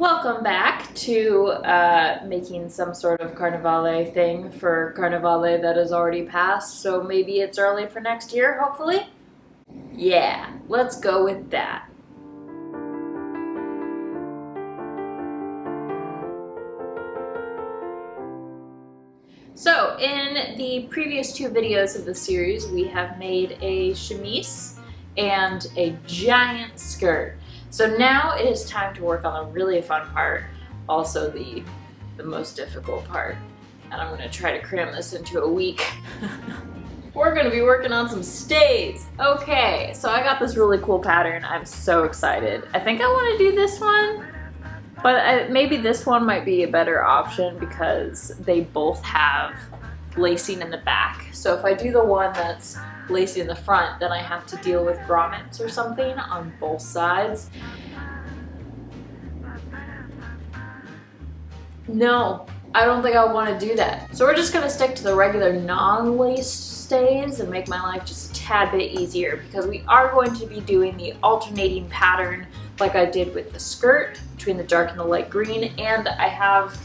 Welcome back to making some sort of Carnevale thing for Carnevale that has already passed, so maybe it's early for next year, hopefully? Yeah, let's go with that. So, in the previous two videos of the series, we have made a chemise and a giant skirt. So now it is time to work on the really fun part, also the most difficult part. And I'm gonna try to cram this into a week. We're gonna be working on some stays. Okay, so I got this really cool pattern. I'm so excited. I think I wanna do this one, but maybe this one might be a better option because they both have lacing in the back. So if I do the one that's lacing in the front, then I have to deal with grommets or something on both sides. No, I don't think I want to do that. So we're just gonna stick to the regular non-lace stays and make my life just a tad bit easier because we are going to be doing the alternating pattern like I did with the skirt between the dark and the light green, and I have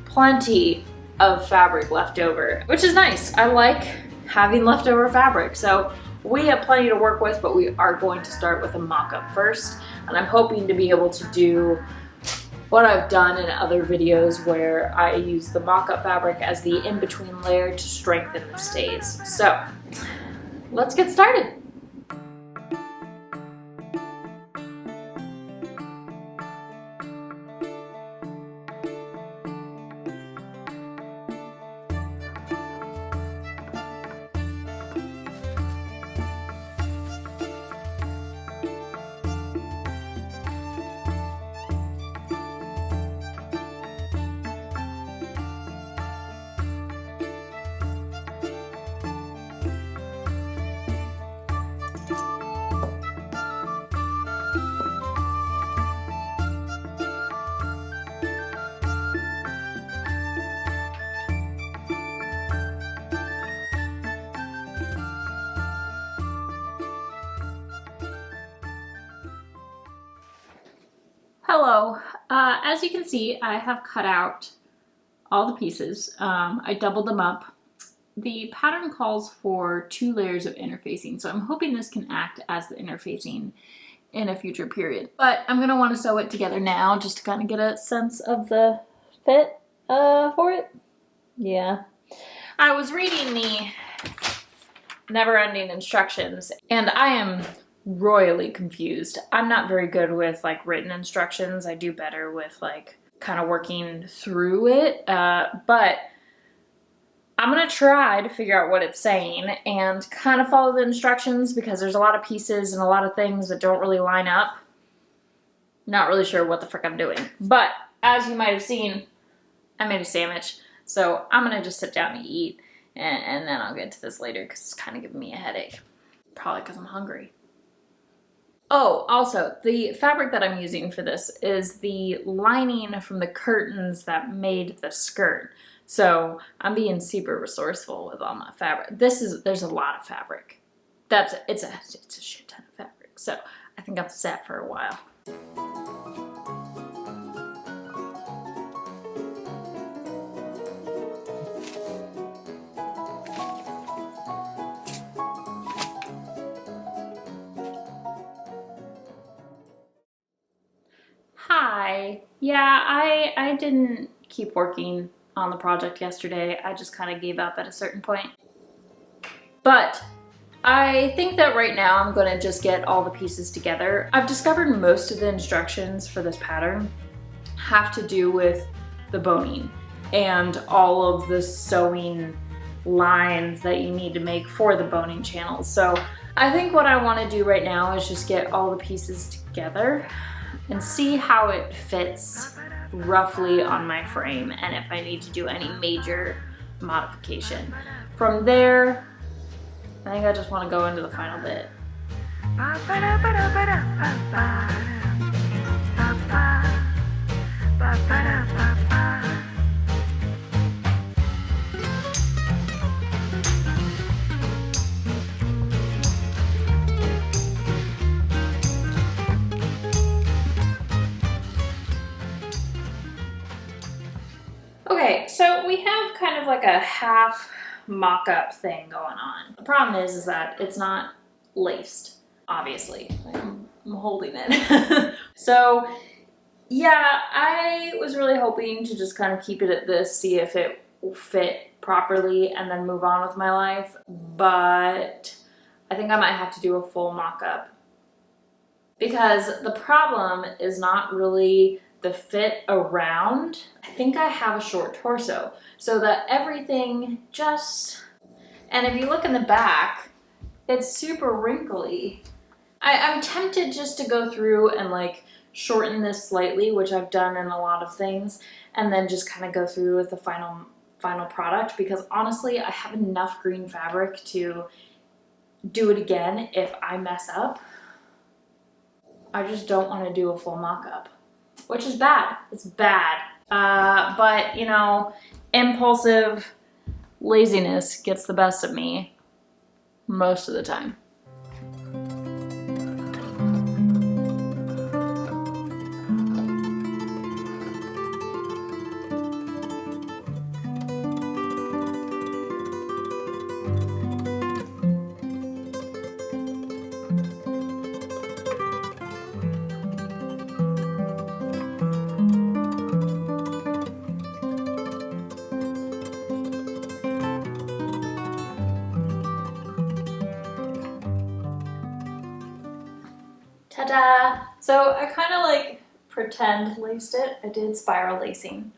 plenty of fabric left over, which is nice. I like having leftover fabric. So we have plenty to work with, but we are going to start with a mock-up first. And I'm hoping to be able to do what I've done in other videos where I use the mock-up fabric as the in-between layer to strengthen the stays. So let's get started. Hello, as you can see, I have cut out all the pieces. I doubled them up. The pattern calls for 2 layers of interfacing, so I'm hoping this can act as the interfacing in a future period. But I'm gonna wanna sew it together now just to kind of get a sense of the fit for it. Yeah. I was reading the never-ending instructions and I am royally confused. I'm not very good with like written instructions. I do better with like kind of working through it, but I'm gonna try to figure out what it's saying and kind of follow the instructions because there's a lot of pieces and a lot of things that don't really line up. Not really sure what the frick I'm doing, but as you might have seen, I made a sandwich, so I'm gonna just sit down and eat and then I'll get to this later because it's kind of giving me a headache, probably because I'm hungry. Oh, also, the fabric that I'm using for this is the lining from the curtains that made the skirt. So I'm being super resourceful with all my fabric. There's a lot of fabric. It's a shit ton of fabric. So I think I'm set for a while. Hi. Yeah, I didn't keep working on the project yesterday. I just kind of gave up at a certain point. But I think that right now I'm going to just get all the pieces together. I've discovered most of the instructions for this pattern have to do with the boning and all of the sewing lines that you need to make for the boning channels. So I think what I want to do right now is just get all the pieces together and see how it fits roughly on my frame and if I need to do any major modification. From there, I think I just want to go into the final bit. Okay, so we have kind of like a half mock-up thing going on. The problem is that it's not laced, obviously. I'm holding it. So yeah, I was really hoping to just kind of keep it at this, see if it will fit properly, and then move on with my life. But I think I might have to do a full mock-up, because the problem is not really the fit around. I think I have a short torso, so that everything just, and if you look in the back, it's super wrinkly. I'm tempted just to go through and like shorten this slightly, which I've done in a lot of things, and then just kind of go through with the final product, because honestly, I have enough green fabric to do it again if I mess up. I just don't want to do a full mock-up, which is bad. It's bad. But, you know, impulsive laziness gets the best of me most of the time. Ta-da! So I kind of like pretend laced it. I did spiral lacing.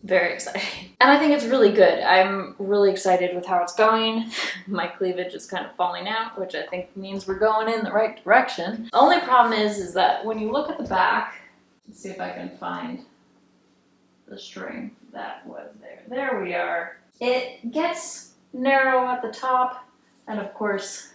Very exciting. And I think it's really good. I'm really excited with how it's going. My cleavage is kind of falling out, which I think means we're going in the right direction. The only problem is that when you look at the back, let's see if I can find the string that was there. There we are. It gets narrow at the top, and of course,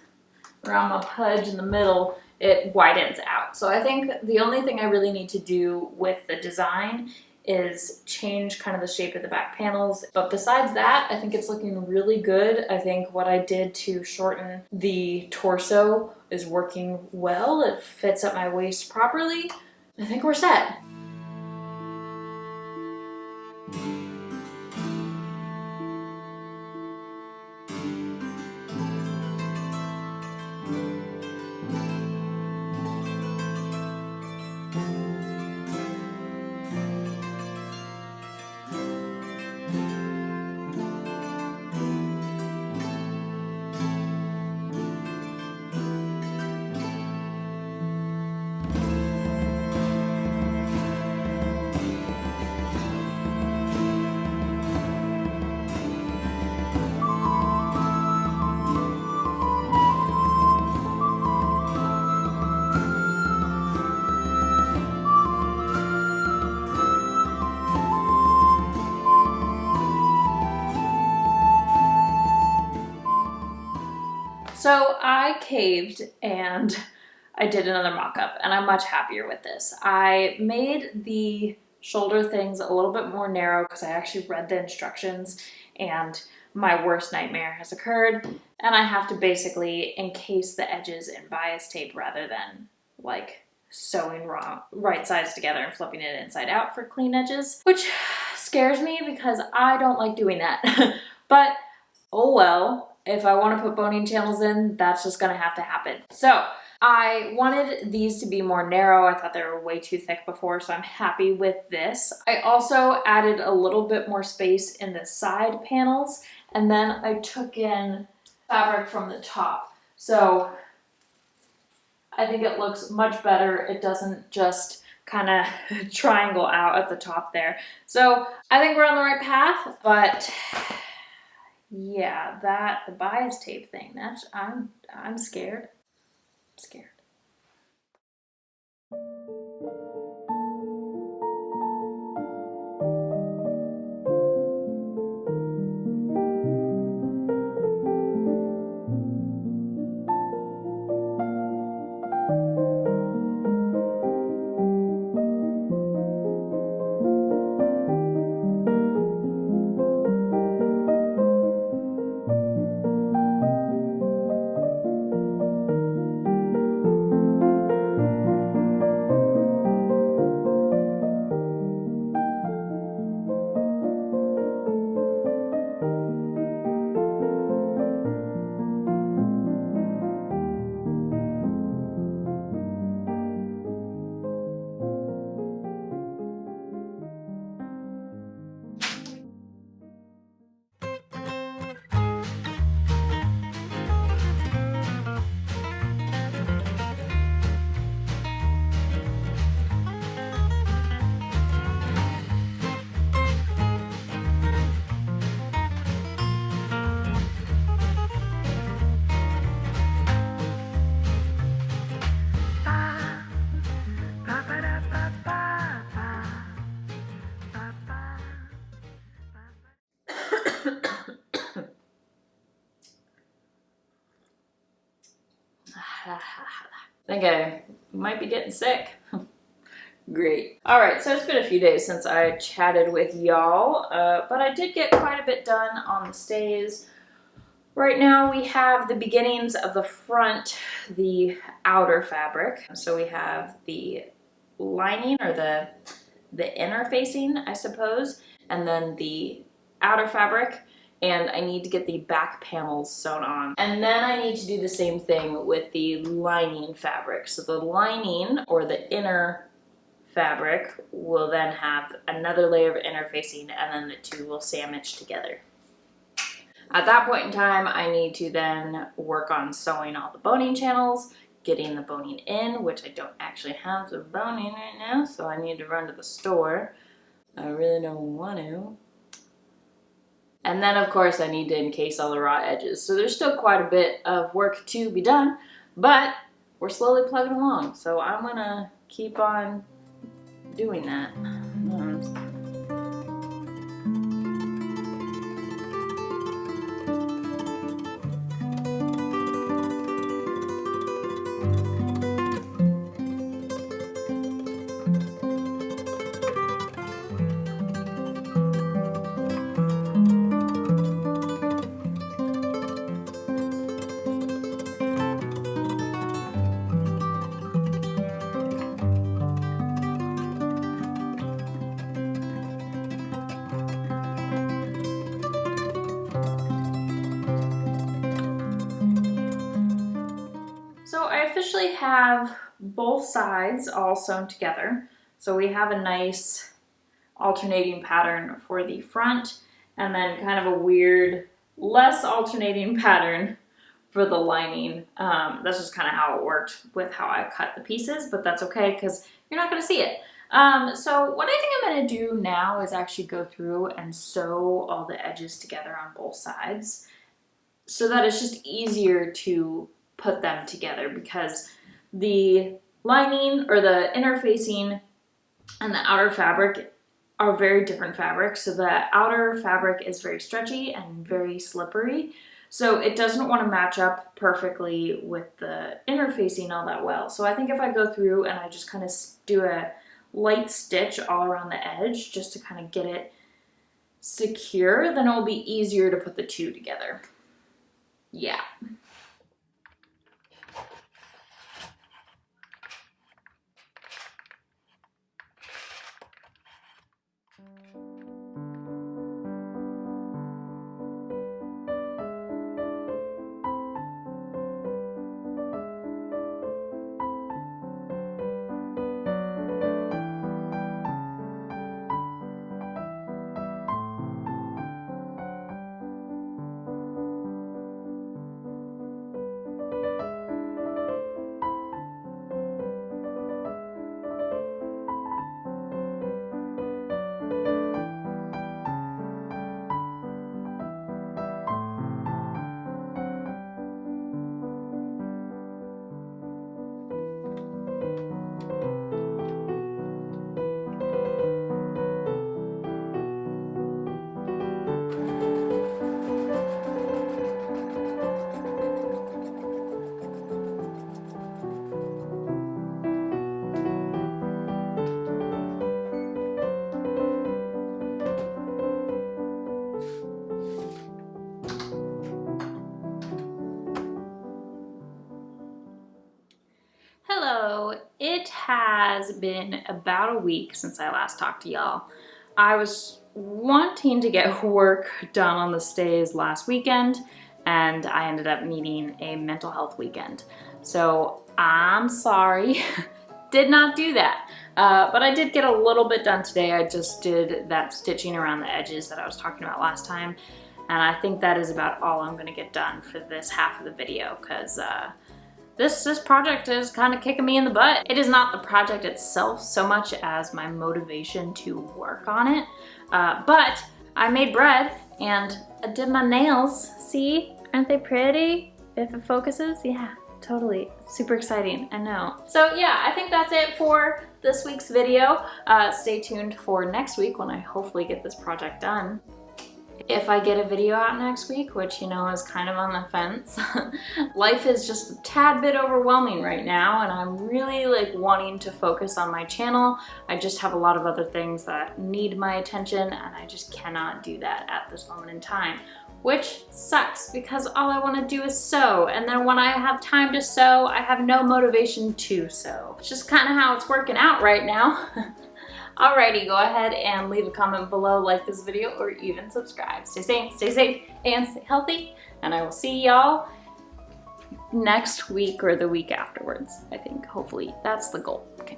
around my pudge in the middle, it widens out. So I think the only thing I really need to do with the design is change kind of the shape of the back panels. But besides that, I think it's looking really good. I think what I did to shorten the torso is working well. It fits at my waist properly. I think we're set. So I caved and I did another mock-up, and I'm much happier with this. I made the shoulder things a little bit more narrow because I actually read the instructions and my worst nightmare has occurred, and I have to basically encase the edges in bias tape rather than like sewing right sides together and flipping it inside out for clean edges, which scares me because I don't like doing that. But oh well. If I want to put boning channels in, that's just gonna have to happen. So I wanted these to be more narrow. I thought they were way too thick before, so I'm happy with this. I also added a little bit more space in the side panels, and then I took in fabric from the top. So I think it looks much better. It doesn't just kind of triangle out at the top there. So I think we're on the right path, but yeah, the bias tape thing, I'm scared. I'm scared. think I might be getting sick. Great. All right, so it's been a few days since I chatted with y'all, but I did get quite a bit done on the stays. Right now we have the beginnings of the front, the outer fabric. So we have the lining, or the inner facing, I suppose, and then the outer fabric, and I need to get the back panels sewn on. And then I need to do the same thing with the lining fabric. So the lining, or the inner fabric, will then have another layer of interfacing, and then the two will sandwich together. At that point in time, I need to then work on sewing all the boning channels, getting the boning in, which I don't actually have the boning right now, so I need to run to the store. I really don't want to. And then of course I need to encase all the raw edges. So there's still quite a bit of work to be done, but we're slowly plugging along. So I'm gonna keep on doing that. So I officially have both sides all sewn together. So we have a nice alternating pattern for the front, and then kind of a weird, less alternating pattern for the lining. That's just kind of how it worked with how I cut the pieces, but that's okay because you're not going to see it. So what I think I'm going to do now is actually go through and sew all the edges together on both sides so that it's just easier to put them together, because the lining, or the interfacing, and the outer fabric are very different fabrics. So the outer fabric is very stretchy and very slippery, so it doesn't want to match up perfectly with the interfacing all that well. So I think if I go through and I just kind of do a light stitch all around the edge just to kind of get it secure, then it will be easier to put the two together. Yeah. Hello, it has been about a week since I last talked to y'all. I was wanting to get work done on the stays last weekend, and I ended up needing a mental health weekend. So I'm sorry, did not do that. But I did get a little bit done today. I just did that stitching around the edges that I was talking about last time, and I think that is about all I'm gonna get done for this half of the video, because this project is kind of kicking me in the butt. It is not the project itself so much as my motivation to work on it. But I made bread and I did my nails. See, aren't they pretty? If it focuses, yeah, totally. Super exciting, I know. So yeah, I think that's it for this week's video. Stay tuned for next week when I hopefully get this project done. if I get a video out next week, which you know is kind of on the fence. Life is just a tad bit overwhelming right now, and I'm really like wanting to focus on my channel. I just have a lot of other things that need my attention, and I just cannot do that at this moment in time, which sucks because all I want to do is sew, and then when I have time to sew, I have no motivation to sew. It's just kind of how it's working out right now. Alrighty, go ahead and leave a comment below, like this video, or even subscribe. Stay safe, and stay healthy, and I will see y'all next week or the week afterwards, I think. Hopefully, that's the goal. Okay.